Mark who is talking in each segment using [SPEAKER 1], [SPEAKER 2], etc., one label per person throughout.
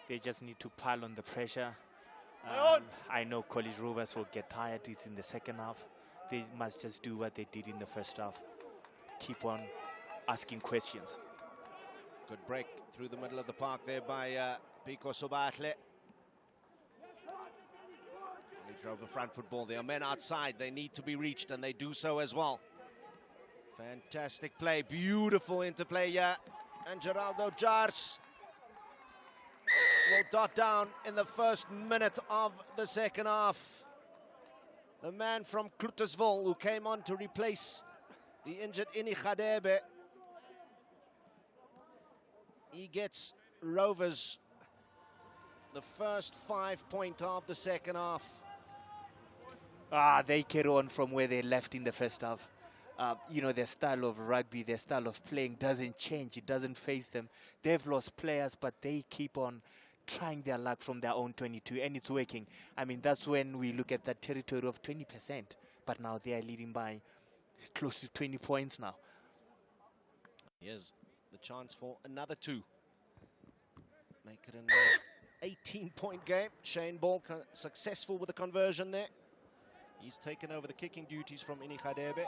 [SPEAKER 1] They just need to pile on the pressure. I know College Rovers will get tired. It's in the second half. They must just do what they did in the first half. Keep on asking questions.
[SPEAKER 2] Good break through the middle of the park there by Pico Sobatle. They drove the front football. There are men outside. They need to be reached, and they do so as well. Fantastic play. Beautiful interplay here. And Geraldo Jars will dot down in the first minute of the second half. The man from Klutersville who came on to replace the injured Ini Khadebe. He gets Rovers the first 5 points of the second half.
[SPEAKER 1] They carry on from where they left in the first half. You know, their style of rugby, their style of playing doesn't change. It doesn't phase them. They've lost players, but they keep on trying their luck from their own 22, and it's working. I mean, that's when we look at that territory of 20%, but now they are leading by close to 20 points now.
[SPEAKER 2] Here's the chance for another 2. Make it an 18-point game. Shane Ball successful with the conversion there. He's taken over the kicking duties from Ini Khadebe.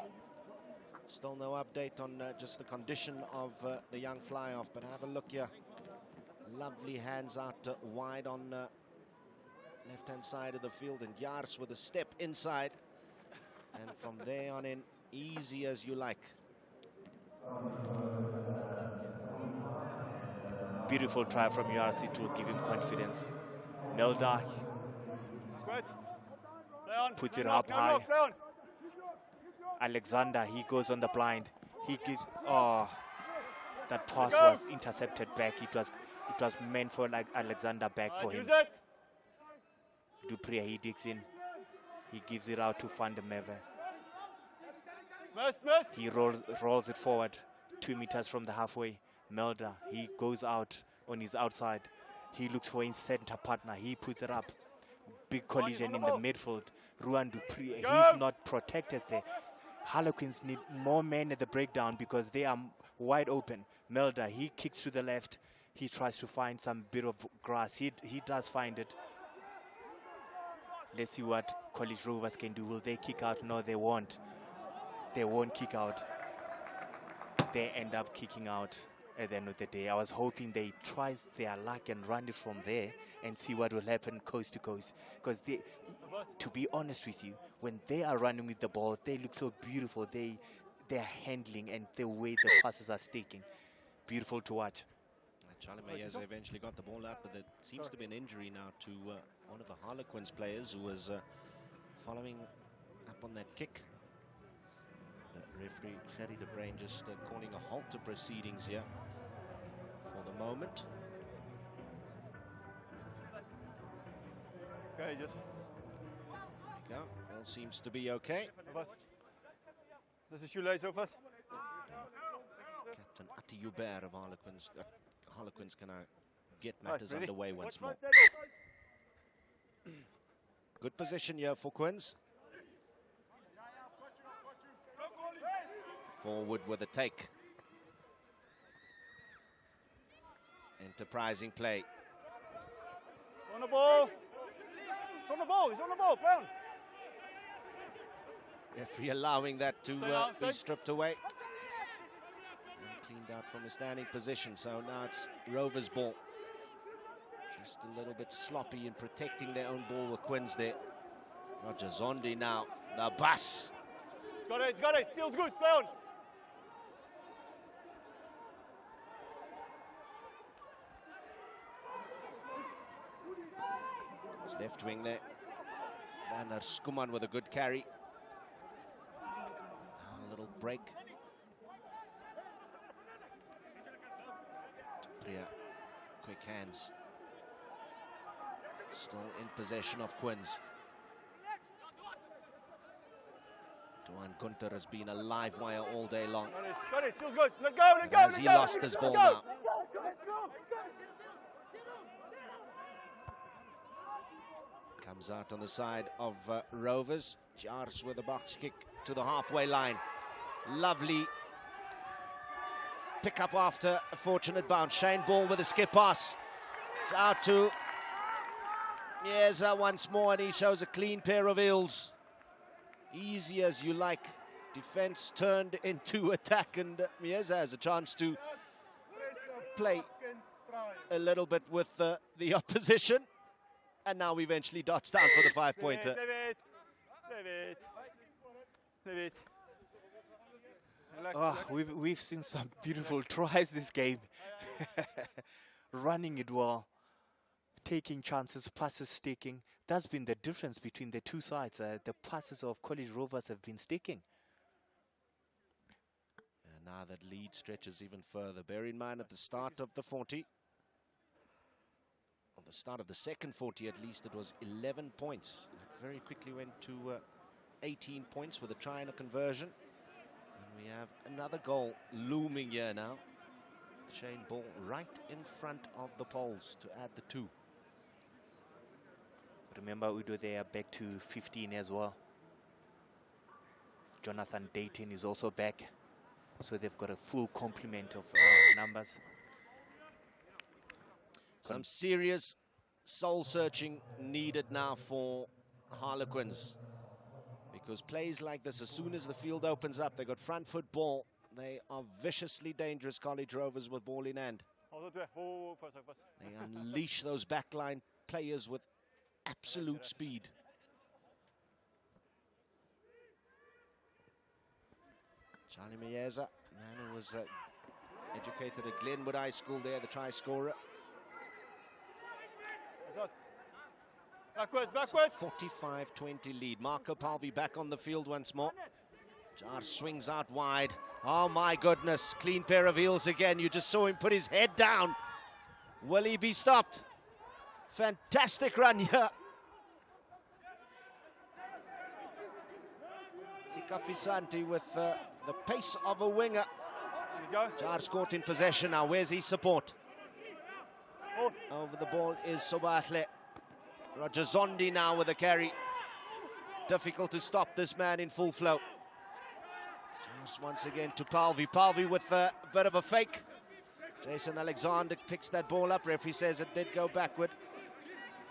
[SPEAKER 2] Still no update on just the condition of the young fly-off, but have a look here. Lovely hands out wide on left-hand side of the field, and Jars with a step inside. And from there on in, easy as you like.
[SPEAKER 1] Beautiful try from Jars. It will give him confidence. Melda put it up high. Alexander, he goes on the blind. He gives, that pass was intercepted back. It was meant for like Alexander back for him. Dupree, he digs in. He gives it out to Van der Merwe. He rolls it forward 2 meters from the halfway. Melda, he goes out on his outside. He looks for his center partner. He puts it up. Big collision in the midfield. Ruan Dupree, he's not protected there. Harlequins need more men at the breakdown because they are wide open. Melda, he kicks to the left. He tries to find some bit of grass. He does find it. Let's see what College Rovers can do. Will they kick out? No, they won't. They won't kick out. They end up kicking out at the end of the day. I was hoping they try their luck and run it from there and see what will happen coast to coast. Because they, to be honest with you, when they are running with the ball, they look so beautiful. Their handling and the way the passes are sticking, beautiful to watch.
[SPEAKER 2] Charlie Mayes eventually got the ball out, but there seems to be an injury now to one of the Harlequins players who was following up on that kick. The referee, Gerry de Bruin, just calling a halt to proceedings here for the moment.
[SPEAKER 3] Okay, just.
[SPEAKER 2] There you go. All seems to be okay.
[SPEAKER 3] This is shoelace over.
[SPEAKER 2] Captain Atti Hubert of Harlequins. Harlequins can now get matters underway once more. Good position here for Quins. Forward with a take. Enterprising play.
[SPEAKER 3] On the ball. It's on the ball. He's on the ball. Brown.
[SPEAKER 2] Referee allowing that to be stripped away. And cleaned out from a standing position. So now it's Rovers' ball. Just a little bit sloppy in protecting their own ball with Quins there. Roger Zondi now. The bus.
[SPEAKER 3] Got it. Got it. Steel's good. Brown.
[SPEAKER 2] Left wing there. Werner Skuman with a good carry. Now a little break. Priya, quick hands. Still in possession of Quins. Duan Gunter has been a live wire all day long.
[SPEAKER 3] Got it. Steel's good. Let go. Let go.
[SPEAKER 2] As he lost his ball now. Comes out on the side of Rovers. Jars with a box kick to the halfway line. Lovely pick up after a fortunate bounce. Shane Ball with a skip pass. It's out to Mieza once more, and he shows a clean pair of heels. Easy as you like. Defense turned into attack, and Mieza has a chance to play a little bit with the opposition. And now eventually dots down for the 5-pointer.
[SPEAKER 1] Oh, we've seen some beautiful tries this game. Running it well, taking chances, passes sticking. That's been the difference between the two sides. The passes of College Rovers have been sticking.
[SPEAKER 2] And now that lead stretches even further. Bear in mind, at the start of the 40, on the start of the second 40 at least, it was 11 points. It very quickly went to 18 points with a try and a conversion. And we have another goal looming here now. Shane Ball right in front of the poles to add the 2.
[SPEAKER 1] Remember, Udo, they are back to 15 as well. Jonathan Dayton is also back. So they've got a full complement of numbers.
[SPEAKER 2] Some serious soul-searching needed now for Harlequins. Because plays like this, as soon as the field opens up, they've got front foot ball. They are viciously dangerous, College Rovers, with ball in hand. They unleash those backline players with absolute speed. Charlie Mieza, man who was educated at Glenwood High School there, the try scorer.
[SPEAKER 3] Backwards.
[SPEAKER 2] 45-20 lead. Marco Palvi back on the field once more. Jar swings out wide. Oh my goodness, clean pair of heels again. You just saw him put his head down. Will he be stopped? Fantastic run here. Tika Fisanti with the pace of a winger. Jar's caught in possession now. Where's his support? Over the ball is Sobahle. Roger Zondi now with a carry. Difficult to stop this man in full flow. Just once again to Palvi. Palvi with a bit of a fake. Jason Alexander picks that ball up. Referee says it did go backward.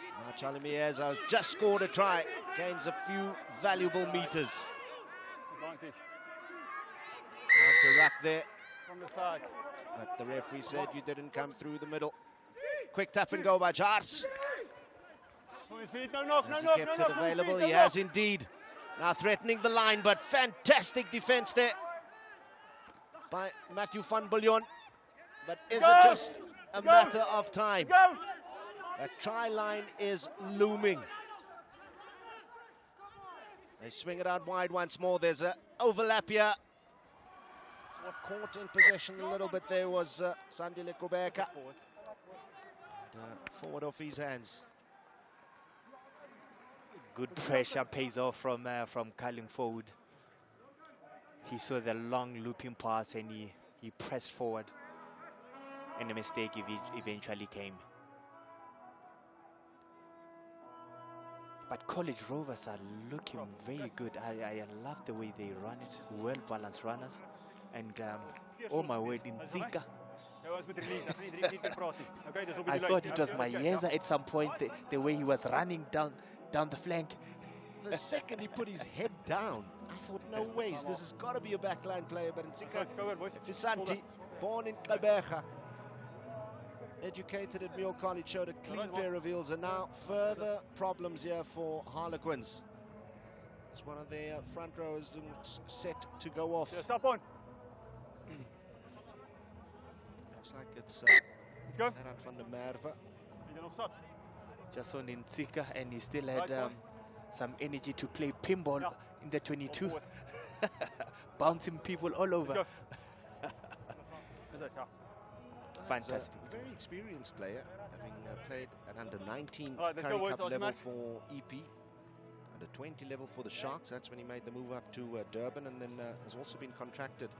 [SPEAKER 2] Now Charlie Mieza has just scored a try. Gains a few valuable meters. Counter ruck there.
[SPEAKER 3] From the side.
[SPEAKER 2] But the referee said you didn't come through the middle. Quick tap and go by Jars. Has he kept it available? He has indeed. Now threatening the line, but fantastic defense there by Matthew van Bouillon. But is it just a matter of time? That try line is looming. They swing it out wide once more. There's an overlap here. What caught in possession a little bit there was Sandile Kubeka. Forward off his hands.
[SPEAKER 1] Good pressure pays off from Carling forward. He saw the long looping pass and he pressed forward. And the mistake eventually came. But College Rovers are looking very good. I love the way they run it. Well-balanced runners. And oh my word, in Zika. I thought it was Mieza at some point, the way he was running down the flank.
[SPEAKER 2] The second he put his head down, I thought, no ways, this has got to be a backline player. But Ntsika Fisanti, born in Gqeberha, educated at Muir College, showed a clean pair of heels, and now further problems here for Harlequins. It's one of their front rows set to go off. Looks like it's Gerard van der Merwe.
[SPEAKER 1] Just on Ntsika, and he still had some energy to play pinball in the 22. Bouncing people all over. Fantastic.
[SPEAKER 2] A very experienced player, having played at under 19 Currie Cup level for EP, under 20 level for the Sharks. That's when he made the move up to Durban, and then has also been contracted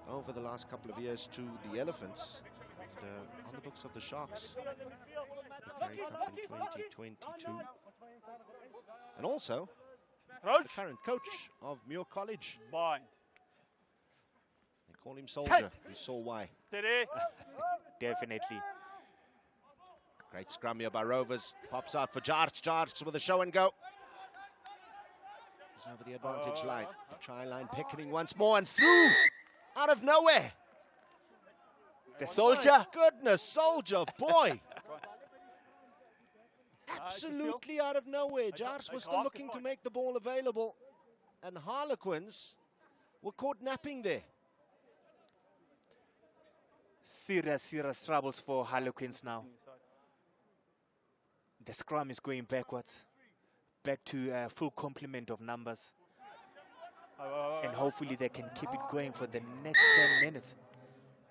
[SPEAKER 2] over the last couple of years to the Elephants. And, on the books of the Sharks, the Currie Cup in 2022. And also, the current coach of Muir College. They call him Soldier. We saw why.
[SPEAKER 1] Definitely.
[SPEAKER 2] Great scrum here by Rovers. Pops out for Jarts. Jarts with a show and go. He's over the advantage line. The try line picketing once more and through. Out of nowhere.
[SPEAKER 1] The soldier.
[SPEAKER 2] My goodness, soldier, boy. Absolutely out of nowhere. Jarts was still looking to make the ball available. And Harlequins were caught napping there.
[SPEAKER 1] Serious troubles for Harlequins now. The scrum is going backwards. Back to full complement of numbers. And hopefully they can keep it going for the next 10 minutes.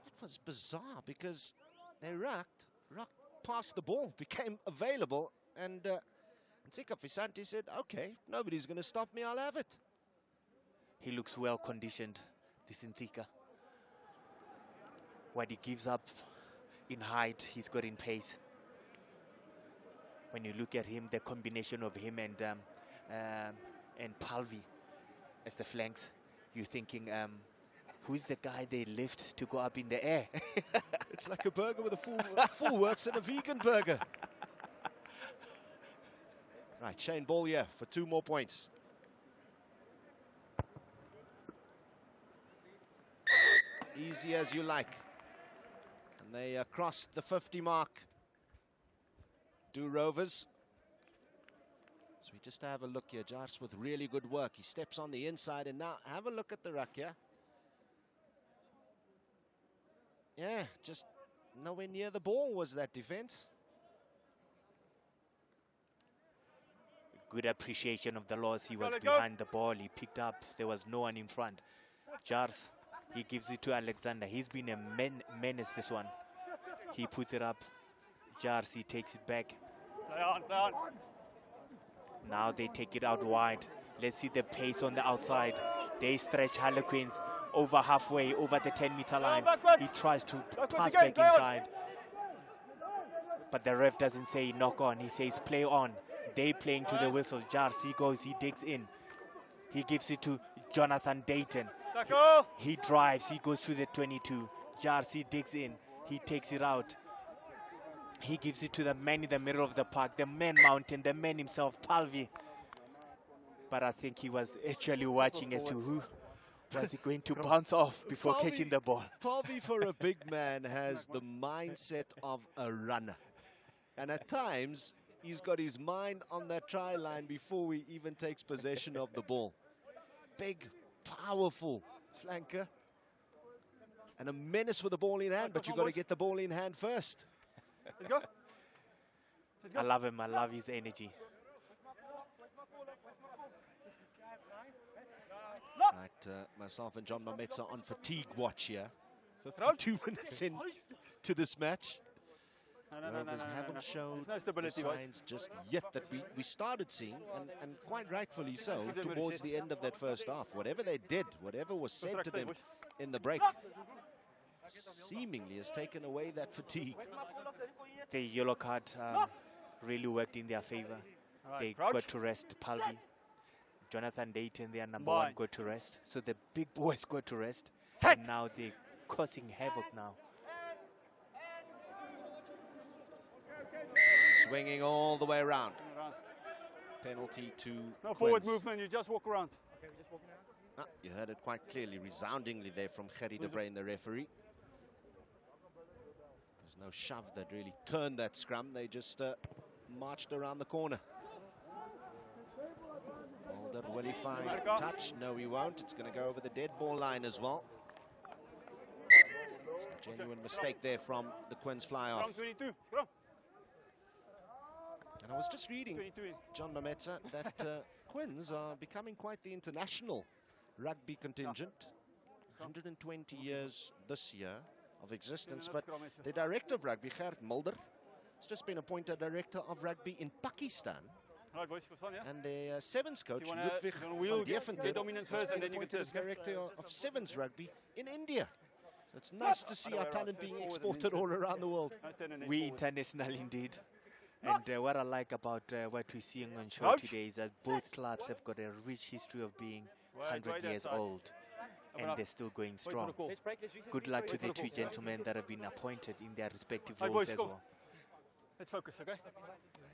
[SPEAKER 2] It was bizarre because they rocked past the ball, became available, and Ntsika Fisanti said, okay, nobody's going to stop me, I'll have it.
[SPEAKER 1] He looks well conditioned, this Ntsika. What he gives up in height, he's got in pace. When you look at him, the combination of him and Palvi as the flanks, you're thinking, who's the guy they lift to go up in the air?
[SPEAKER 2] It's like a burger with a full works and a vegan burger. Right, Shane Ball here for 2 more points. Easy as you like. And they cross the 50 mark. Do Rovers. So we just have a look here. Jarts with really good work. He steps on the inside and now have a look at the ruck here. Yeah, just nowhere near the ball was that defense.
[SPEAKER 1] Good appreciation of the loss. He was behind the ball. He picked up. There was no one in front. Jarts, he gives it to Alexander. He's been a menace, this one. He puts it up. Jarts, he takes it back.
[SPEAKER 3] Play on.
[SPEAKER 1] Now they take it out wide. Let's see the pace on the outside. They stretch Harlequins over halfway, over the 10-meter line. He tries to pass back inside. But the ref doesn't say knock on. He says play on. They playing to the whistle. Jarts, he goes, he digs in. He gives it to Jonathan Dayton. He drives, he goes through the 22. Jarts, he digs in. He takes it out. He gives it to the man in the middle of the park, the man mountain, the man himself, Palvi. But I think he was actually watching as to who was he going to bounce off before catching the ball.
[SPEAKER 2] Palvi, for a big man, has the mindset of a runner. And at times, he's got his mind on that try line before he even takes possession of the ball. Big, powerful flanker. And a menace with the ball in hand, but you've got to get the ball in hand first.
[SPEAKER 3] Let's go.
[SPEAKER 1] I love him. I love his energy.
[SPEAKER 2] Right, myself and John Mametsa on fatigue watch here. 52 minutes in to this match. Rovers haven't shown the signs just yet that we started seeing, and quite rightfully so, towards the end of that first half. Whatever they did, whatever was said to them in the break, seemingly has taken away that fatigue.
[SPEAKER 1] The yellow card really worked in their favor. They got to rest Palvi. Jonathan Dayton, their number 1, got to rest. So the big boys got to rest. And now they're causing havoc now.
[SPEAKER 2] Swinging all the way around. Penalty to
[SPEAKER 3] No forward movement, you just walk around. Okay, we're just walking around.
[SPEAKER 2] You heard it quite clearly, resoundingly there from Gerry de Bruin, the referee. There's no shove that really turned that scrum. They just marched around the corner. Mulder, will he find touch? No, he won't. It's going to go over the dead ball line as well. It's a genuine mistake there from the Quins fly-off. And I was just reading, John Mametsa, that Quins are becoming quite the international rugby contingent. 120 years this year of existence, but the director of rugby, Gert Mulder, has just been appointed director of rugby in Pakistan. And the sevens coach, Ludwig van Deventer, has been appointed as director of sevens rugby in India. So it's nice to see our talent being exported all around the world.
[SPEAKER 1] We international indeed. And what I like about what we're seeing on show today is that both clubs have got a rich history of being 100 years old. And they're still going strong. Good luck to the 2 gentlemen that have been appointed in their respective roles as well.
[SPEAKER 3] Let's focus, okay?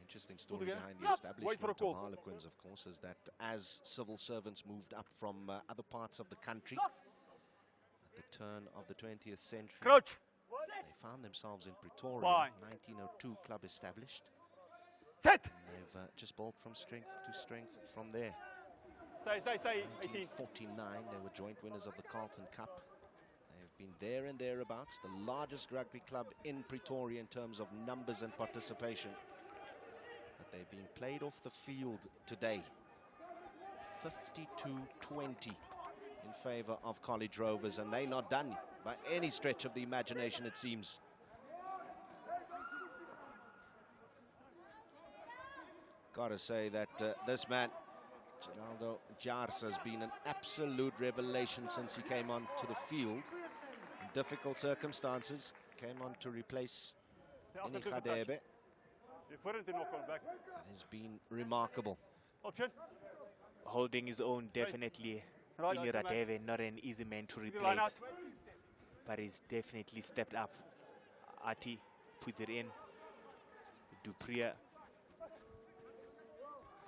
[SPEAKER 2] Interesting story
[SPEAKER 3] together.
[SPEAKER 2] behind the
[SPEAKER 3] Wait for a
[SPEAKER 2] establishment of
[SPEAKER 3] call.
[SPEAKER 2] Harlequins, of course, is that as civil servants moved up from other parts of the country at the turn of the 20th century,
[SPEAKER 3] Crouch.
[SPEAKER 2] they found themselves in Pretoria,
[SPEAKER 3] Fine.
[SPEAKER 2] 1902 club established.
[SPEAKER 3] Set.
[SPEAKER 2] And they've just built from strength to strength from there.
[SPEAKER 3] Say. 18.
[SPEAKER 2] 1949, they were joint winners of the Carlton Cup. They've been there and thereabouts, the largest rugby club in Pretoria in terms of numbers and participation. But they're being played off the field today. 52-20 in favour of College Rovers, and they're not done by any stretch of the imagination, it seems. Gotta say that this man, Ronaldo Jars, has been an absolute revelation since he came onto the field. In difficult circumstances, came on to replace Inikadebe. It has been remarkable.
[SPEAKER 3] Option.
[SPEAKER 1] Holding his own, definitely.
[SPEAKER 3] Right,
[SPEAKER 1] Inikadebe, not an easy man to
[SPEAKER 3] Line
[SPEAKER 1] replace,
[SPEAKER 3] out.
[SPEAKER 1] but he's definitely stepped up. Ati puts it in. Dupria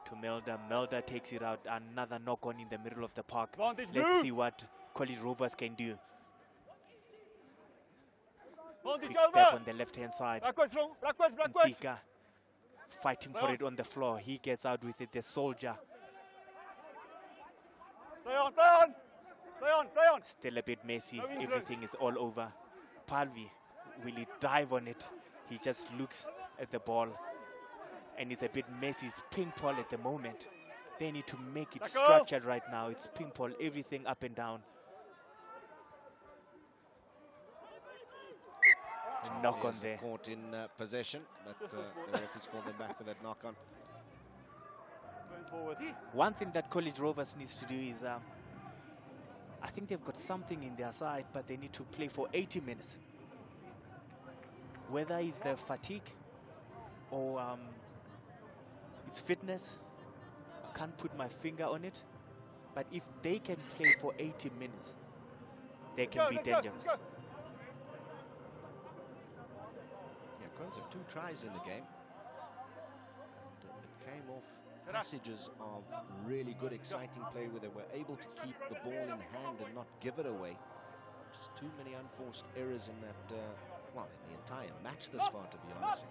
[SPEAKER 1] to Melda. Melda takes it out. Another knock on in the middle of the park.
[SPEAKER 3] Advantage,
[SPEAKER 1] Let's
[SPEAKER 3] move.
[SPEAKER 1] see what College Rovers can do.
[SPEAKER 3] Advantage
[SPEAKER 1] Quick step
[SPEAKER 3] over.
[SPEAKER 1] on the left-hand side.
[SPEAKER 3] Backwards.
[SPEAKER 1] Ntika fighting for it on the floor. He gets out with it. The soldier
[SPEAKER 3] Play on.
[SPEAKER 1] still a bit messy.
[SPEAKER 3] No influence.
[SPEAKER 1] Everything is all over. Palvi, will he dive on it? He just looks at the ball and it's a bit messy. It's ping pong at the moment. They need to make it
[SPEAKER 3] Let go.
[SPEAKER 1] structured right now. It's ping pong, everything up and down. Knock on there.
[SPEAKER 2] Caught in possession, but the referee's called them back for that knock on.
[SPEAKER 3] Going forward.
[SPEAKER 1] One thing that College Rovers needs to do is, I think they've got something in their side, but they need to play for 80 minutes. Whether it's the fatigue or it's fitness, I can't put my finger on it. But if they can play for 80 minutes, they can be dangerous.
[SPEAKER 2] Yeah, Quins have 2 tries in the game. And it came off passages of really good, exciting play where they were able to keep the ball in hand and not give it away. Just too many unforced errors in that, well, in the entire match this far, to be honest.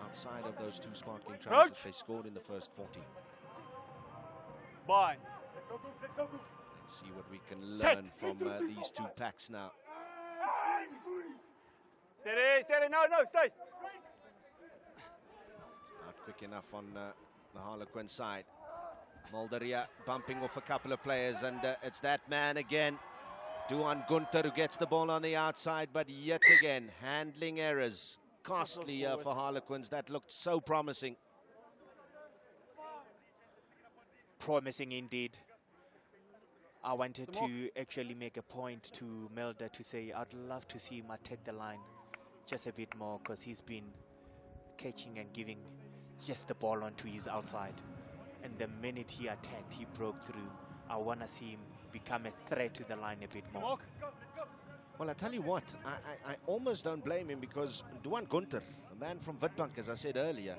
[SPEAKER 2] Outside of those 2 sparkling tries that they scored in the first 40.
[SPEAKER 3] Fine.
[SPEAKER 2] Let's see what we can learn from these 2 packs now.
[SPEAKER 3] Steady. No, stay.
[SPEAKER 2] Not quick enough on the Harlequin side. Molderia bumping off a couple of players, and it's that man again, Duan Gunter, who gets the ball on the outside, but yet again, handling errors. Costly for Harlequins. That looked so promising.
[SPEAKER 1] Promising indeed. I wanted to actually make a point to Melda to say I'd love to see him attack the line just a bit more, because he's been catching and giving just the ball onto his outside. And the minute he attacked, he broke through. I want to see him become a threat to the line a bit more.
[SPEAKER 2] Well, I tell you what, I almost don't blame him, because Duan Gunter, a man from Witbank, as I said earlier,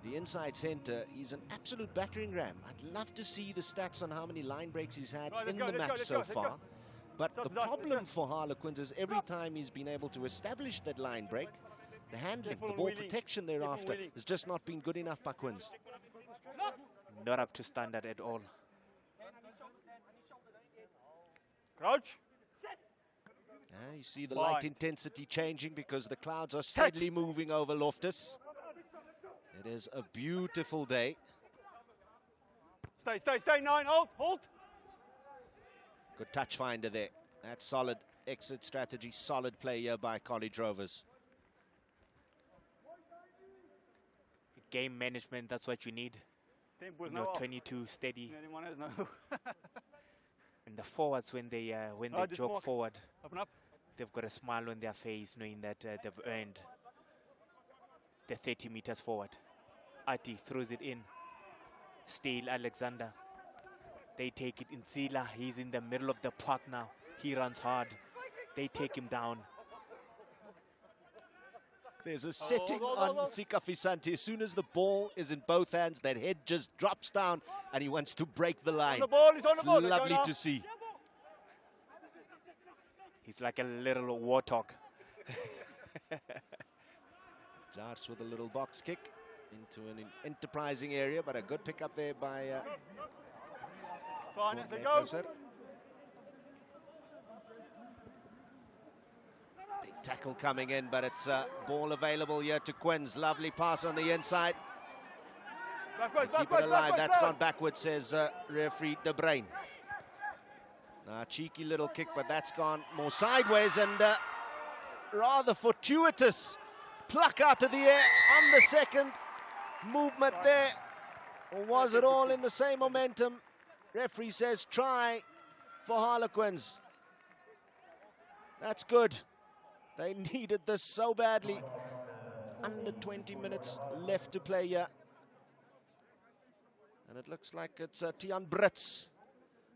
[SPEAKER 2] the inside centre, he's an absolute battering ram. I'd love to see the stats on how many line breaks he's had in the match so far. But the problem for Harlequins is every time he's been able to establish that line break, the handling, the ball protection thereafter has just not been good enough by Quins.
[SPEAKER 1] Not up to standard at all.
[SPEAKER 3] Crouch.
[SPEAKER 2] You see the light intensity changing because the clouds are steadily moving over Loftus. It is a beautiful day.
[SPEAKER 3] Stay. 9. Hold.
[SPEAKER 2] Good touch finder there. That's solid exit strategy, solid play here by College Rovers.
[SPEAKER 1] Game management, that's what you need. You know, 22 steady.
[SPEAKER 3] Anyone else? No.
[SPEAKER 1] And the forwards, when they jog forward,
[SPEAKER 3] Up.
[SPEAKER 1] they've got a smile on their face, knowing that they've earned the 30 meters forward. Ati throws it in. Steele Alexander. They take it in Zila. He's in the middle of the park now. He runs hard. They take him down.
[SPEAKER 2] There's a setting on Tsika Fisante. As soon as the ball is in both hands, that head just drops down and he wants to break the line. It's lovely to see.
[SPEAKER 1] He's like a little warthog.
[SPEAKER 2] Jarts with a little box kick into an enterprising area, but a good pick up there by tackle coming in, but it's a ball available here to Quins. Lovely pass on the inside. Keep it alive. That's gone backwards, says referee De Bruin. Cheeky little kick, but that's gone more sideways, and rather fortuitous pluck out of the air on the second movement there. Or was it all in the same momentum? Referee says try for Harlequins. That's good. They needed this so badly. Under 20 minutes left to play here. And it looks like it's Tiaan Brits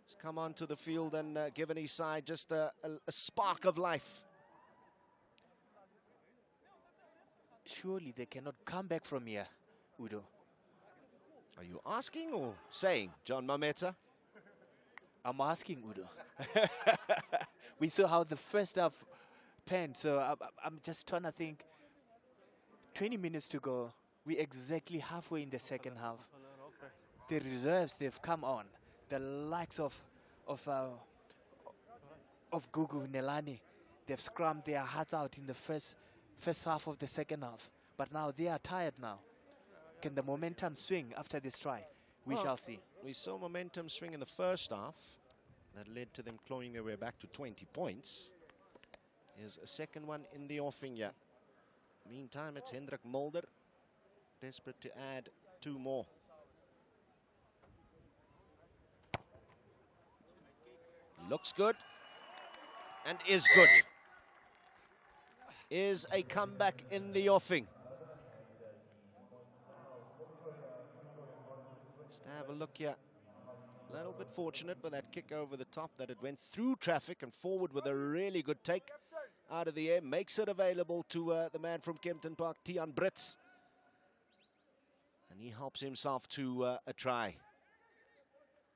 [SPEAKER 2] has come onto the field and given his side just a spark of life.
[SPEAKER 1] Surely they cannot come back from here, Udo.
[SPEAKER 2] Are you asking or saying, John Mameta?
[SPEAKER 1] I'm asking, Udo. We saw how the first half panned, so I'm just trying to think. 20 minutes to go. We're exactly halfway in the second half. The reserves, they've come on. The likes of Gugu Nelani, they've scrummed their hearts out in the first half of the second half. But now they are tired now. Can the momentum swing after this try? We shall see.
[SPEAKER 2] We saw momentum swing in the first half. That led to them clawing their way back to 20 points. Here's a second one in the offing here. Meantime, it's Hendrik Mulder, desperate to add 2 more. Looks good and is good. Is a comeback in the offing. Just have a look here. A little bit fortunate with that kick over the top, that it went through traffic and forward with a really good take out of the air. Makes it available to the man from Kempton Park, Tiaan Brits. And he helps himself to a try.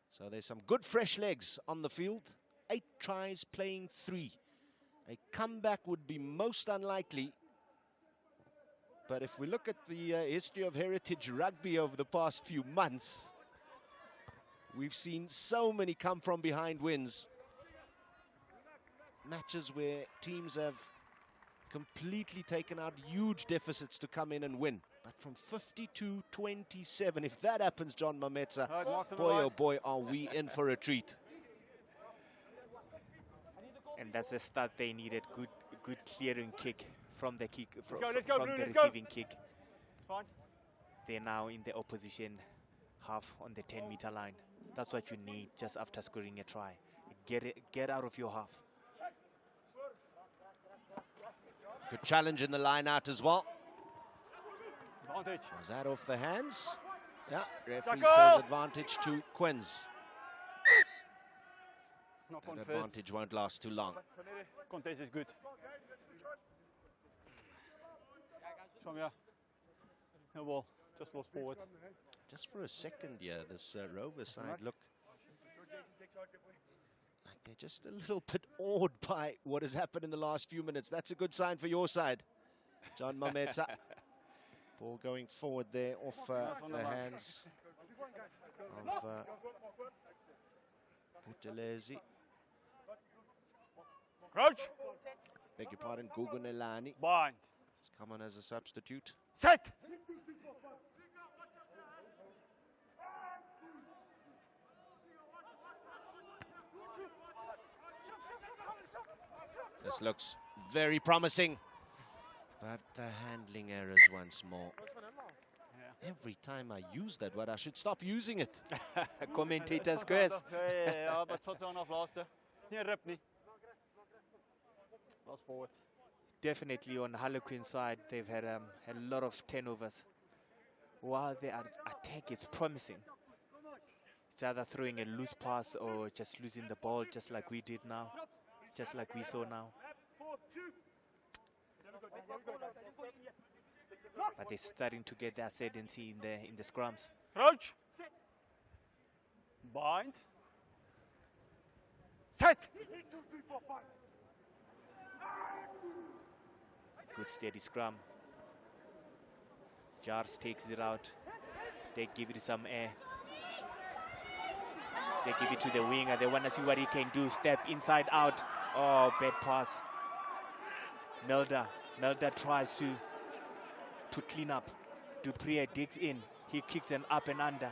[SPEAKER 2] So there's some good fresh legs on the field. 8 tries, playing 3. A comeback would be most unlikely. But if we look at the history of heritage rugby over the past few months, we've seen so many come from behind wins. Matches where teams have completely taken out huge deficits to come in and win. But from 50-27, if that happens, John Mameta, boy oh boy, are we in for a treat.
[SPEAKER 1] And that's the start they needed. Good clearing kick from the kick, from the receiving kick.
[SPEAKER 3] It's fine.
[SPEAKER 1] They're now in the opposition half on the 10-meter line. That's what you need just after scoring a try. Get out of your half.
[SPEAKER 2] Good challenge in the line out as well.
[SPEAKER 3] Advantage.
[SPEAKER 2] Was that off the hands? Yeah, referee says advantage to Quins. That advantage won't last too long.
[SPEAKER 3] Contest is good. Somja. No ball. Just lost forward.
[SPEAKER 2] Just for a second here, this Rovers side look like they're just a little bit awed by what has happened in the last few minutes. That's a good sign for your side, John Mameta. Ball going forward there off the hands of Buthelezi.
[SPEAKER 3] Crouch.
[SPEAKER 2] Beg your pardon, Gugu Nelani.
[SPEAKER 3] Bind.
[SPEAKER 2] He's come on as a substitute.
[SPEAKER 3] Set.
[SPEAKER 2] This looks very promising. But the handling errors once more. Yeah. Every time I use that word, I should stop using it.
[SPEAKER 1] Commentator's curse.
[SPEAKER 3] Forward.
[SPEAKER 1] Definitely on Harlequins side, they've had a lot of turnovers. While their attack is promising, it's either throwing a loose pass or just losing the ball, just like we did now, just like we saw now. But they're starting to get their ascendancy in the scrums.
[SPEAKER 3] Crouch. Bind. Set.
[SPEAKER 1] Good steady scrum. Jars takes it out. They give it some air. They give it to the winger. They want to see what he can do. Step inside out. Oh, bad pass. Melda tries to clean up. Dupree digs in. He kicks an up and under.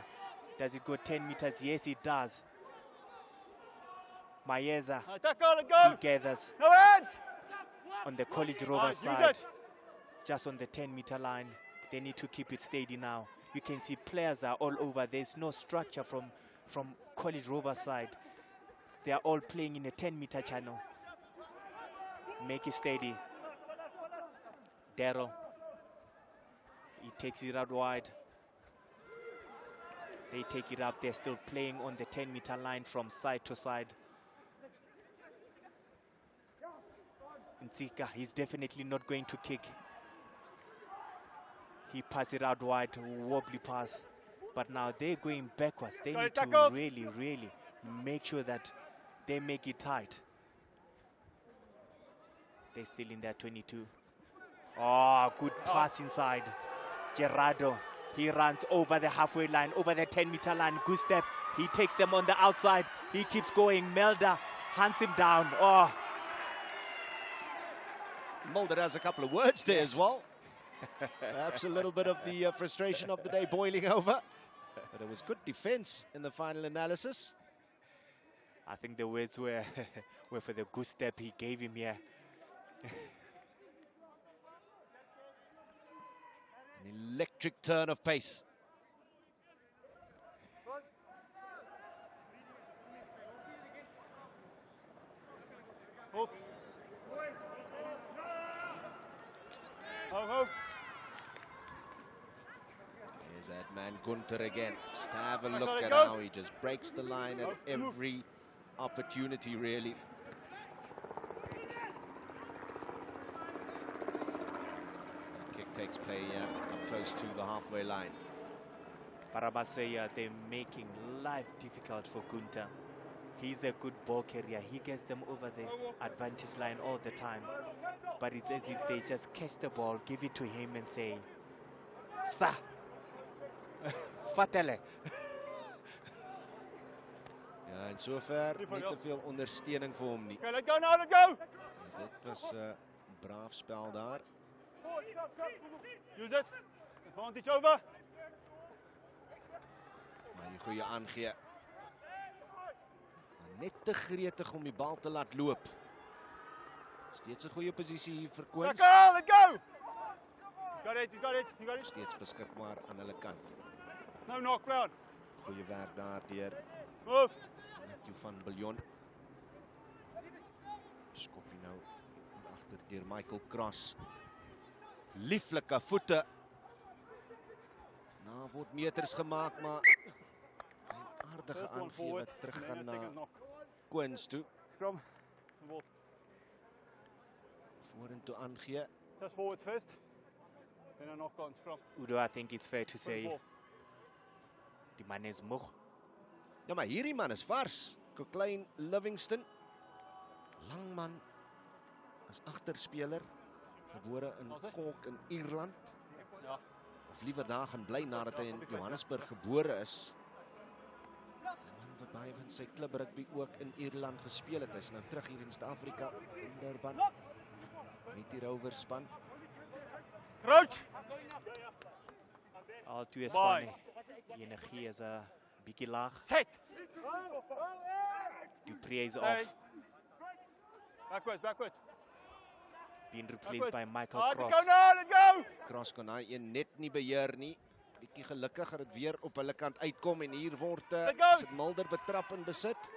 [SPEAKER 1] Does it go 10 meters? Yes, it does. Mayeza, he gathers
[SPEAKER 3] No hands.
[SPEAKER 1] on the College Rovers
[SPEAKER 3] Use
[SPEAKER 1] side,
[SPEAKER 3] it.
[SPEAKER 1] just on the 10-meter line. They need to keep it steady now. You can see players are all over. There's no structure from College Rovers side. They are all playing in a 10-meter channel. Make it steady. Darryl, he takes it out wide. They take it up. They're still playing on the 10-meter line from side to side. Ntsika, he's definitely not going to kick. He passes it out wide, wobbly pass. But now they're going backwards. They need to really, really make sure that they make it tight. They're still in their 22. Oh, good pass inside. Gerardo, he runs over the halfway line, over the 10-meter line. Good step. He takes them on the outside. He keeps going. Melda hunts him down. Oh.
[SPEAKER 2] Mulder has a couple of words there as well. Perhaps a little bit of the frustration of the day boiling over. But it was good defense in the final analysis.
[SPEAKER 1] I think the words were, were for the good step he gave him here.
[SPEAKER 2] An electric turn of pace.
[SPEAKER 3] Hook. Ho.
[SPEAKER 2] There's that man Gunter again. Just have a look
[SPEAKER 3] Let it
[SPEAKER 2] at
[SPEAKER 3] go.
[SPEAKER 2] how he just breaks the line at every opportunity, really. The kick takes play up close to the halfway line.
[SPEAKER 1] Barabasaya, they're making life difficult for Gunter. He's a good ball carrier. He gets them over the advantage line all the time. But it's as if they just catch the ball, give it to him and say, Sa! Fatele!
[SPEAKER 2] Ja, en sover nie te veel ondersteuning vir hom nie.
[SPEAKER 3] Okay, let go now, let go.
[SPEAKER 2] Dit was braaf spel daar.
[SPEAKER 3] Use it. Advantage over.
[SPEAKER 2] Maar die goeie aangee. Net te gretig om die bal te laat loop. Steeds 'n goeie posisie hier vir Quins.
[SPEAKER 3] Let go. You got it.
[SPEAKER 2] Steeds beskikbaar aan hulle kant.
[SPEAKER 3] No knockdown.
[SPEAKER 2] Goeie werk daar deur
[SPEAKER 3] Move.
[SPEAKER 2] Matthew van Biljon. Skop hy nou agter deur Michael Cross. Lieflike voete. Nou word meters gemaak, maar 'n aardige aangee wat terug gaan na Quins toe.
[SPEAKER 3] Scrum.
[SPEAKER 2] Vorentoe aangee.
[SPEAKER 3] Just forward first. Then a knock on scrum.
[SPEAKER 1] Udo, I think it's fair to say, die man is moeg.
[SPEAKER 2] Ja, maar hierdie man is vars. Klein Livingston. Lang man as agterspeler. Gebore in Cork in Ierland.
[SPEAKER 3] Ja.
[SPEAKER 2] Of liewer daar gaan bly nadat hy in Johannesburg gebore is. Die man wat baie van sy klub rugby ook in Ierland gespeel het. Hy's nou terug hier in Suid-Afrika in Durban. Met die Rovers span.
[SPEAKER 3] Crouch.
[SPEAKER 1] Al twee spanne. Energie is 'n bietjie laag.
[SPEAKER 3] Set.
[SPEAKER 1] Dupree is off.
[SPEAKER 3] Backwards.
[SPEAKER 1] Being replaced by Michael
[SPEAKER 3] Let
[SPEAKER 1] Cross.
[SPEAKER 3] go now, let go.
[SPEAKER 2] Cross kon hy een net nie beheer nie. Bietjie gelukkig dat dit weer op hulle kant uitkom en hier word is dit Mulder betrap en besit.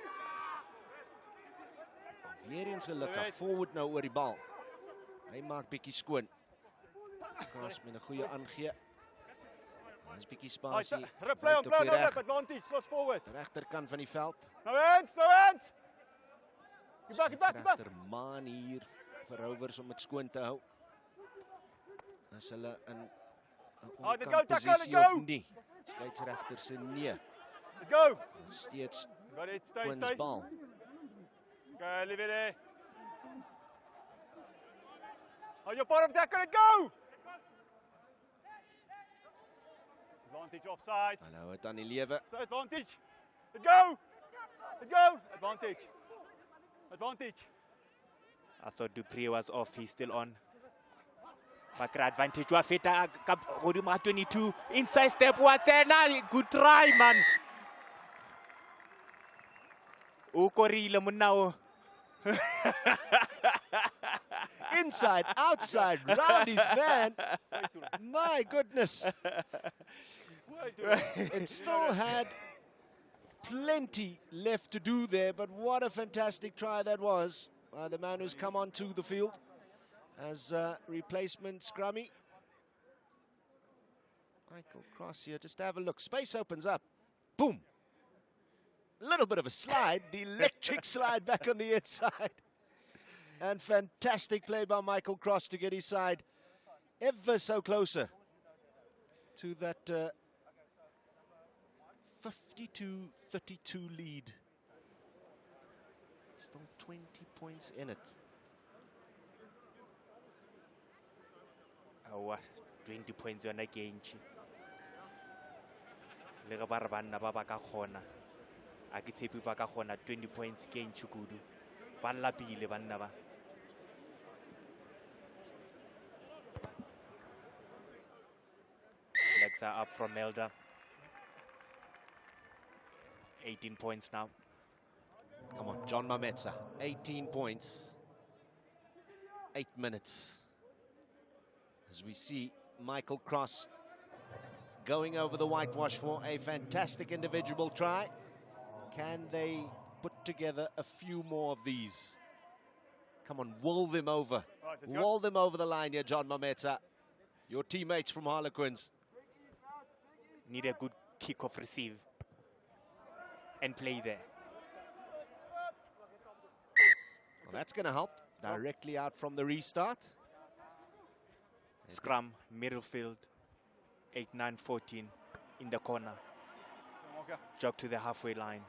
[SPEAKER 2] Weer eens gelukkig, forward nou oor die bal. Hy maak bietjie skoon. Cross met 'n goeie aangee. Ons bietjie spasie.
[SPEAKER 3] Replay on ground, advantage, slots forward.
[SPEAKER 2] Regterkant van die veld.
[SPEAKER 3] No hands. Get back.
[SPEAKER 2] Regter man hier vir Rovers om dit skoon te hou. As hulle in 'n
[SPEAKER 3] Go,
[SPEAKER 2] onkant
[SPEAKER 3] tackle,
[SPEAKER 2] posisie
[SPEAKER 3] go.
[SPEAKER 2] of nie. Skeieregter se nee.
[SPEAKER 3] Let's go.
[SPEAKER 2] Steeds
[SPEAKER 3] Got it. Stay,
[SPEAKER 2] Quins
[SPEAKER 3] stay.
[SPEAKER 2] bal.
[SPEAKER 3] Go, leave it there. Oh, you're part of tackle and go. Advantage offside.
[SPEAKER 2] Hallo, het aan die lewe.
[SPEAKER 3] Advantage. Let's go. Let's go. Advantage. Advantage.
[SPEAKER 1] I thought Dupree was off. He's still on. Bakra advantage wa feta ka godimo 22 inside step wa tsena. Good try, man. O korile monna o.
[SPEAKER 2] Inside, outside, round his man. My goodness. It still had plenty left to do there, but what a fantastic try that was by the man who's come onto the field as replacement scrummy. Michael Cross here, just have a look. Space opens up. Boom. A little bit of a slide, the electric slide back on the inside. And fantastic play by Michael Cross to get his side ever so closer to that 52-32 lead. Still 20 points in it.
[SPEAKER 1] Oh, 20 points on a game. Le ga ba re banna ba ba ka khona. A ke tshepe ba ka khona 20 points game chukudu. Ba lapile banna ba. Legs are up from Melda. 18 points now.
[SPEAKER 2] Come on, John Mametsa, 18 points, 8 minutes. As we see Michael Cross going over the whitewash for a fantastic individual try. Can they put together a few more of these? Come on, wall them over.
[SPEAKER 3] Right,
[SPEAKER 2] Wall them over the line here, John Mametsa. Your teammates from Harlequins.
[SPEAKER 1] Need a good kick-off receive and play there.
[SPEAKER 2] Well, that's going to help. Directly out from the restart.
[SPEAKER 1] Scrum, middle field, 8-9-14 in the corner. Jog to the halfway line.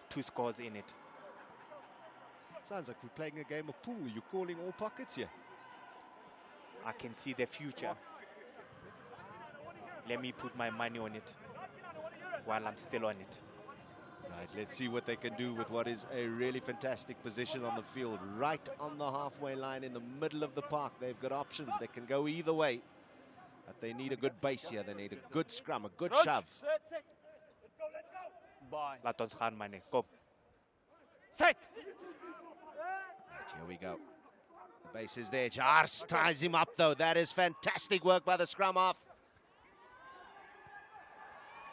[SPEAKER 1] 2 scores in it.
[SPEAKER 2] Sounds like we're playing a game of pool. You're calling all pockets here.
[SPEAKER 1] I can see the future. Let me put my money on it while I'm still on it.
[SPEAKER 2] Right, let's see what they can do with what is a really fantastic position on the field. Right on the halfway line in the middle of the park. They've got options. They can go either way. But they need a good base here. They need a good scrum, a good shove.
[SPEAKER 3] Bye.
[SPEAKER 1] Laat ons gaan, man. Kom.
[SPEAKER 3] Set.
[SPEAKER 2] Right, here we go. The base is there. Jars ties him up, though. That is fantastic work by the scrum half.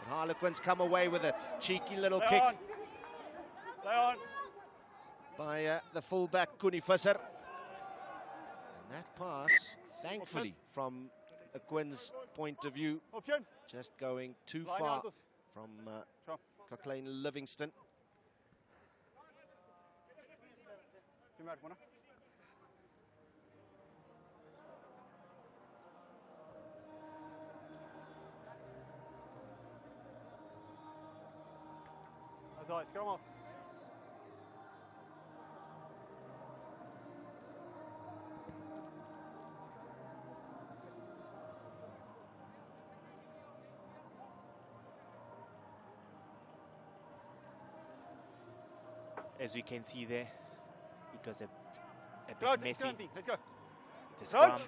[SPEAKER 2] And Harlequins come away with it. Cheeky little kick
[SPEAKER 3] Play on.
[SPEAKER 2] by the fullback, Kuni Visser. And that pass, thankfully, from a Quinn's point of view,
[SPEAKER 3] Option.
[SPEAKER 2] just going too
[SPEAKER 3] Line
[SPEAKER 2] far
[SPEAKER 3] out.
[SPEAKER 2] from
[SPEAKER 3] Sure.
[SPEAKER 2] Cocklayne Livingston.
[SPEAKER 3] Zie maar, man. That's all right, scrum off.
[SPEAKER 1] As we can see there, it was a
[SPEAKER 3] Go,
[SPEAKER 1] bit messy.
[SPEAKER 3] let's go.
[SPEAKER 1] It's a scrum.
[SPEAKER 3] Coach.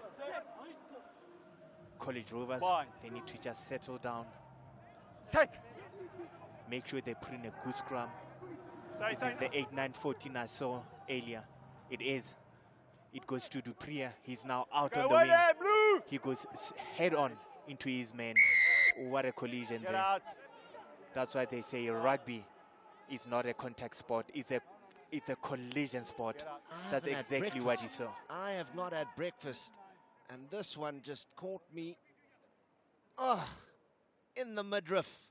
[SPEAKER 1] College Rovers,
[SPEAKER 3] Fine.
[SPEAKER 1] they need to just settle down.
[SPEAKER 3] Set.
[SPEAKER 1] Make sure they put in a good scrum.
[SPEAKER 3] Stay,
[SPEAKER 1] This is the 8-9-14 I saw earlier. It is. It goes to Dupree. He's now out on the wing.
[SPEAKER 3] there, blue.
[SPEAKER 1] He goes head on into his man. What a collision
[SPEAKER 3] Get
[SPEAKER 1] there.
[SPEAKER 3] out.
[SPEAKER 1] That's why they say rugby is not a contact sport. It's a collision sport. That's exactly what he saw.
[SPEAKER 2] I have not had breakfast, and this one just caught me in the midriff.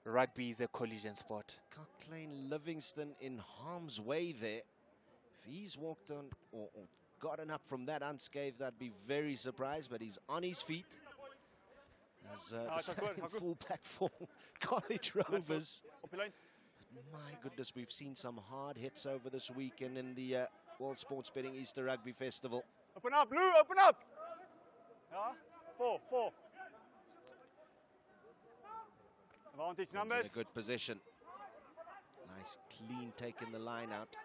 [SPEAKER 1] Rugby is a collision sport.
[SPEAKER 2] Cocklayne Livingston in harm's way there. If he's walked on or gotten up from that unscathed, I'd be very surprised, but he's on his feet. As the starting fullback for College Rovers. My goodness, we've seen some hard hits over this weekend in the World Sports Betting Easter Rugby Festival.
[SPEAKER 3] Open up, Blue, open up! Yeah, four. Advantage numbers.
[SPEAKER 2] In a good position. Nice, clean take in the line out.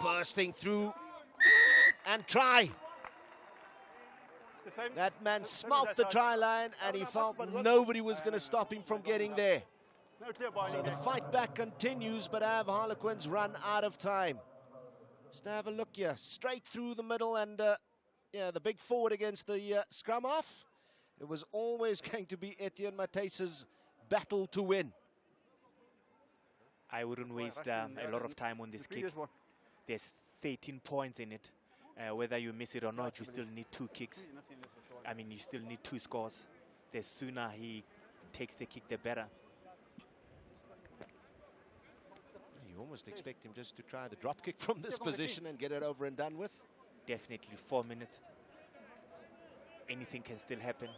[SPEAKER 2] Bursting through and try. That man smelt the try line and he felt nobody was going to stop him from getting there. So the fight back continues, but have Harlequins run out of time. Just have a look here, straight through the middle, and yeah, the big forward against the scrum half. It was always going to be Etienne Mateus's battle to win.
[SPEAKER 1] I wouldn't waste a lot of time on this kick. There's 13 points in it. Whether you miss it or not, you still need 2 kicks. I mean, you still need 2 scores. The sooner he takes the kick, the better.
[SPEAKER 2] You almost expect him just to try the drop kick from this position and get it over and done with.
[SPEAKER 1] Definitely 4 minutes. Anything can still happen.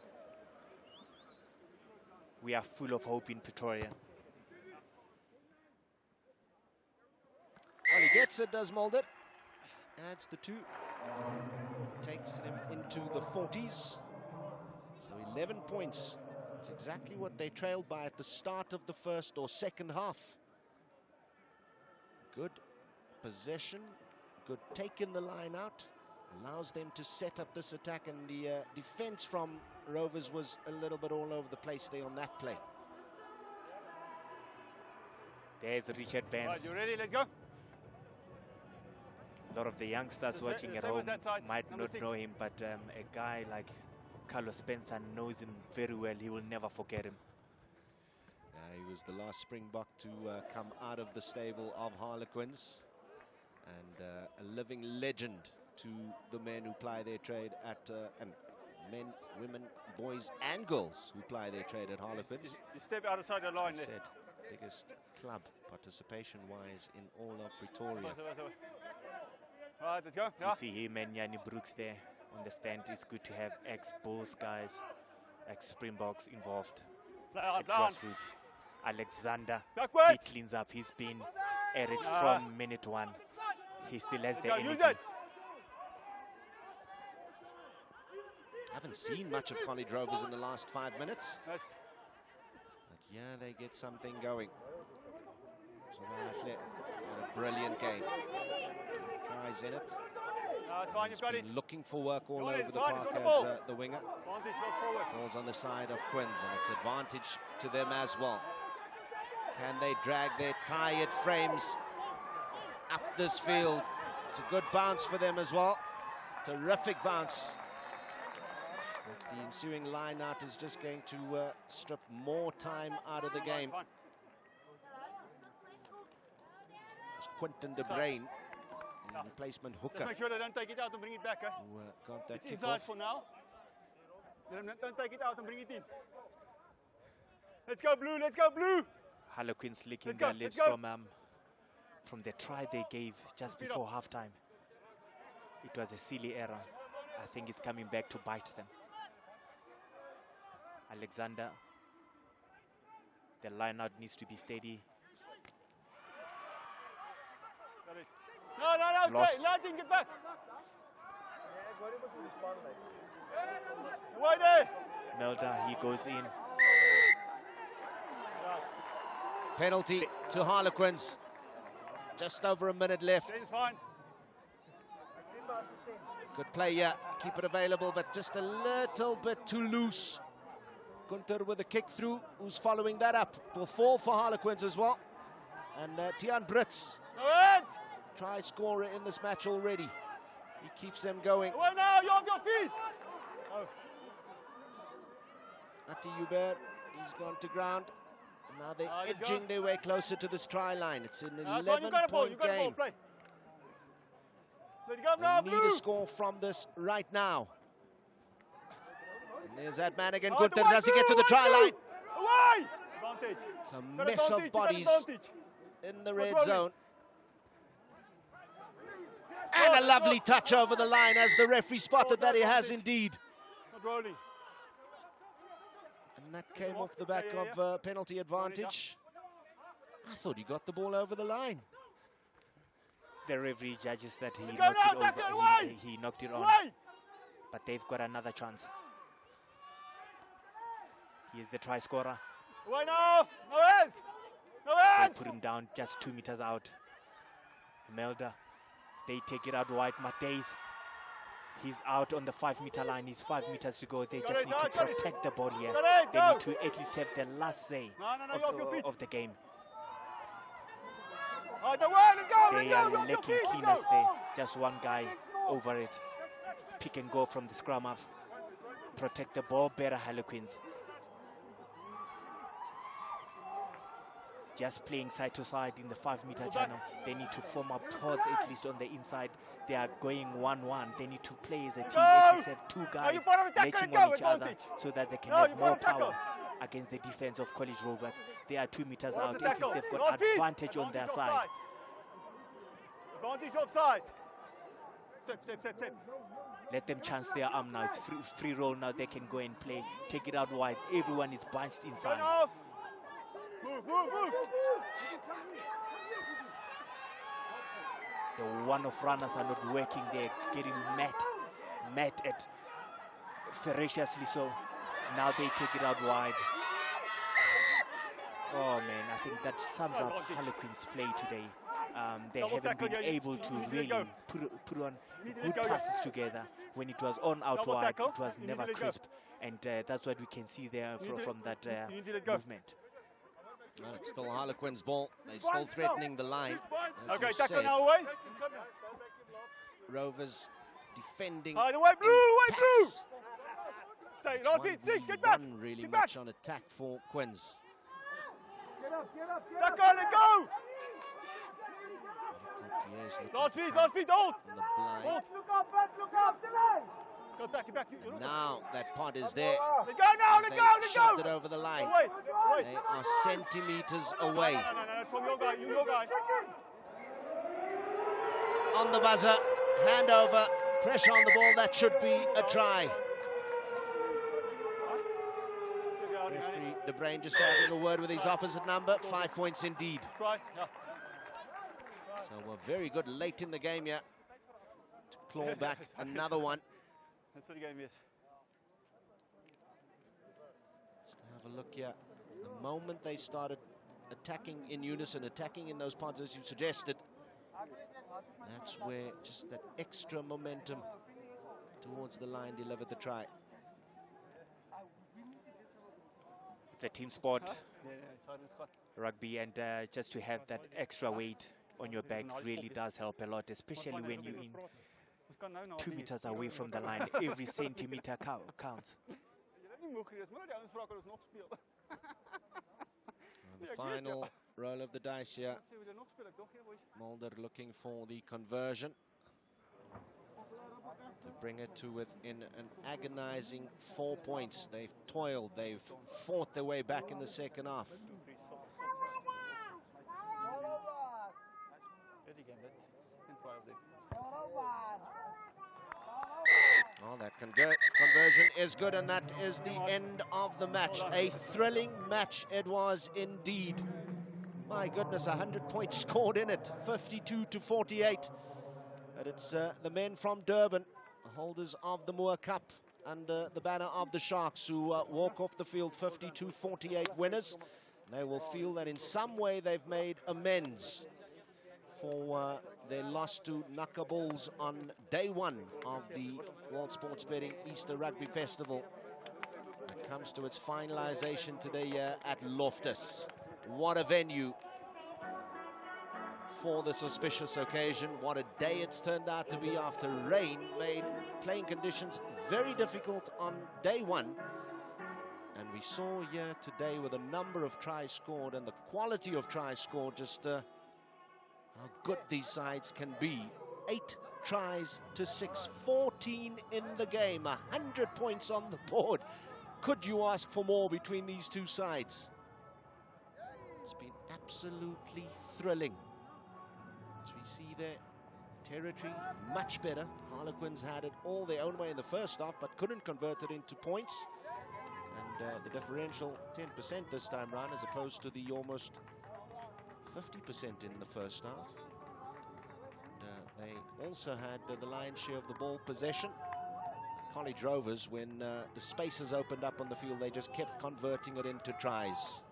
[SPEAKER 1] We are full of hope in Pretoria.
[SPEAKER 2] Well, he gets it, does Mulder. Adds the 2. Takes them into the 40s. So 11 points. It's exactly what they trailed by at the start of the first or second half. Good possession. Good take in the line out. Allows them to set up this attack, and the defense from Rovers was a little bit all over the place there on that play.
[SPEAKER 1] There's Richard Benz.
[SPEAKER 3] Right, you ready? Let's go.
[SPEAKER 1] A lot of the youngsters watching at home might not know him, but a guy like Carlos Spencer knows him very well. He will never forget him.
[SPEAKER 2] He was the last Springbok to come out of the stable of Harlequins, and a living legend to the men who ply their trade at, and men, women, boys and girls who ply their trade at Harlequins.
[SPEAKER 3] You step outside the line there.
[SPEAKER 2] Said, biggest club participation-wise in all of Pretoria.
[SPEAKER 3] Right, let's go. Yeah.
[SPEAKER 1] You see him and Yanni Brooks there on the stand. It's good to have ex-Bulls guys, ex-Springboks involved at grassroots. Alexander, he cleans up. He's been at it from minute 1. He still has the energy.
[SPEAKER 2] Haven't seen much of College Rovers in the last 5 minutes. But yeah, they get something going. So had a brilliant game. Tries in it. He's been looking for work all over the park as the winger. Falls on the side of Quins, and it's advantage to them as well. Can they drag their tired frames up this field? It's a good bounce for them as well. Terrific bounce. But the ensuing line out is just going to strip more time out of the game. It's Quentin de Bruin, replacement hooker.
[SPEAKER 3] Just make sure they don't take it out and bring it back.
[SPEAKER 2] Who got that
[SPEAKER 3] it's
[SPEAKER 2] kick
[SPEAKER 3] inside
[SPEAKER 2] off.
[SPEAKER 3] for now. Don't take it out and bring it in. Let's go, Blue. Let's go, Blue.
[SPEAKER 1] Harlequins licking their lips from the try they gave just before halftime. It was a silly error. I think it's coming back to bite them. Alexander, the line out needs to be steady.
[SPEAKER 3] No,
[SPEAKER 1] Lost.
[SPEAKER 3] nothing, get back. Why there?
[SPEAKER 1] Melda, he goes in.
[SPEAKER 2] Penalty to Harlequins. Just over a minute left. Good play here. Keep it available, but just a little bit too loose. Gunter with a kick through, who's following that up. Will fall for Harlequins as well. And Tian Brits, try scorer in this match already. He keeps them going.
[SPEAKER 3] Well, now you're off your feet.
[SPEAKER 2] Ati Hubert, he's gone to ground. Now they're edging their way closer to this try line. It's an 11-point game. They need a score from this right now. And there's that man again. Gunter, does he get to the try line? It's a mess of bodies in the red zone. And a lovely touch over the line as the referee spotted that he has indeed.
[SPEAKER 3] Not rolling.
[SPEAKER 2] And that came off the back of penalty advantage. I thought he got the ball over the line.
[SPEAKER 1] The referee judges that he knocked it over. He knocked it on. But they've got another chance. He is the try scorer.
[SPEAKER 3] Away now! No hands! No hands!
[SPEAKER 1] They put him down just 2 meters out. Melda, they take it out wide. Mateis, he's out on the 5-meter line. He's 5 meters to go. They just need to protect the ball here. They need to at least have the last say of the game. They are lacking cleaners there. Just one guy over it. Pick and go from the scrum half. Protect the ball better, Harlequins. Just playing side to side in the 5-meter channel. They need to form up pods at least on the inside. They are going 1-1. They need to play as a team. At least have two guys matching on each other so that they can have more power against the defense of College Rovers. They are 2 meters out. At least they've got advantage on their side.
[SPEAKER 3] Advantage offside. Step.
[SPEAKER 1] Let them chance their arm now. It's free roll now. They can go and play. Take it out wide. Everyone is bunched inside.
[SPEAKER 3] Move.
[SPEAKER 1] The one-off runners are not working. They're getting met at ferociously so. Now they take it out wide. Oh man, I think that sums up Harlequins' play today. They haven't been able to really put on good passes together. When it was on out wide, it was never crisp. And that's what we can see there from that movement.
[SPEAKER 2] Well, it's still Harlequins' ball. They're still threatening the line.
[SPEAKER 3] Okay, tackle now away.
[SPEAKER 2] Rovers defending.
[SPEAKER 3] Away blue. Stay, last feet, six, get back.
[SPEAKER 2] Really much on attack for Quins.
[SPEAKER 3] Tackle and go. Last feet, hold.
[SPEAKER 2] On the blind.
[SPEAKER 3] Look up, delay. Go back.
[SPEAKER 2] And now that pod is there.
[SPEAKER 3] They go.
[SPEAKER 2] Shoved it over the line. They are centimeters away.
[SPEAKER 3] No, from your guy.
[SPEAKER 2] On the buzzer, handover, pressure on the ball. That should be a try. Referee De Bruin just having a word with his opposite number. 5 points indeed. So we're very good late in the game here to claw back another one.
[SPEAKER 3] That's what the game is.
[SPEAKER 2] Just have a look here. The moment they started attacking in unison, attacking in those pods as you suggested, that's where just that extra momentum towards the line delivered the try.
[SPEAKER 1] It's a team sport, rugby, and just to have that extra weight on your back really does help a lot, especially when you're in 2 meters away from the line. Every centimeter counts.
[SPEAKER 2] The final roll of the dice here. Mulder looking for the conversion to bring it to within an agonizing 4 points. They've toiled, they've fought their way back in the second half. Oh, that conversion is good, and that is the end of the match. A thrilling match it was indeed. My goodness, 100 points scored in it, 52-48. But it's the men from Durban, holders of the Moore Cup, under the banner of the Sharks, who walk off the field 52-48 winners. They will feel that in some way they've made amends for their loss to Knucker Bulls on day one of the World Sports Betting Easter Rugby Festival. It comes to its finalization today at Loftus. What a venue for this auspicious occasion. What a day it's turned out to be after rain made playing conditions very difficult on day one. And we saw here today with a number of tries scored and the quality of tries scored, just how good these sides can be. 8 tries to 6, 14 in the game, 100 points on the board. Could you ask for more between these two sides? It's been absolutely thrilling. As we see there, territory, much better. Harlequins had it all their own way in the first half, but couldn't convert it into points. And the differential 10% this time round, as opposed to the almost 50% in the first half. And, they also had the lion's share of the ball possession. College Rovers, when the spaces opened up on the field, they just kept converting it into tries.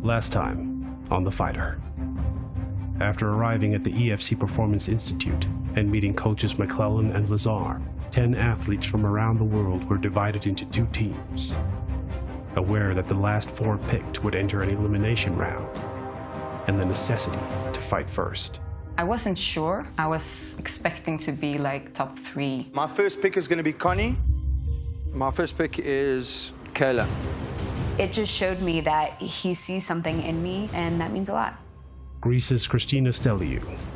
[SPEAKER 4] Last time on The Fighter. After arriving at the EFC Performance Institute and meeting coaches McClellan and Lazar, 10 athletes from around the world were divided into 2 teams. Aware that the last 4 picked would enter an elimination round, and the necessity to fight first.
[SPEAKER 5] I wasn't sure. I was expecting to be like top 3.
[SPEAKER 6] My first pick is going to be Connie. My first pick is Kayla.
[SPEAKER 7] It just showed me that he sees something in me, and that means a lot.
[SPEAKER 4] Greece's Christina Steliou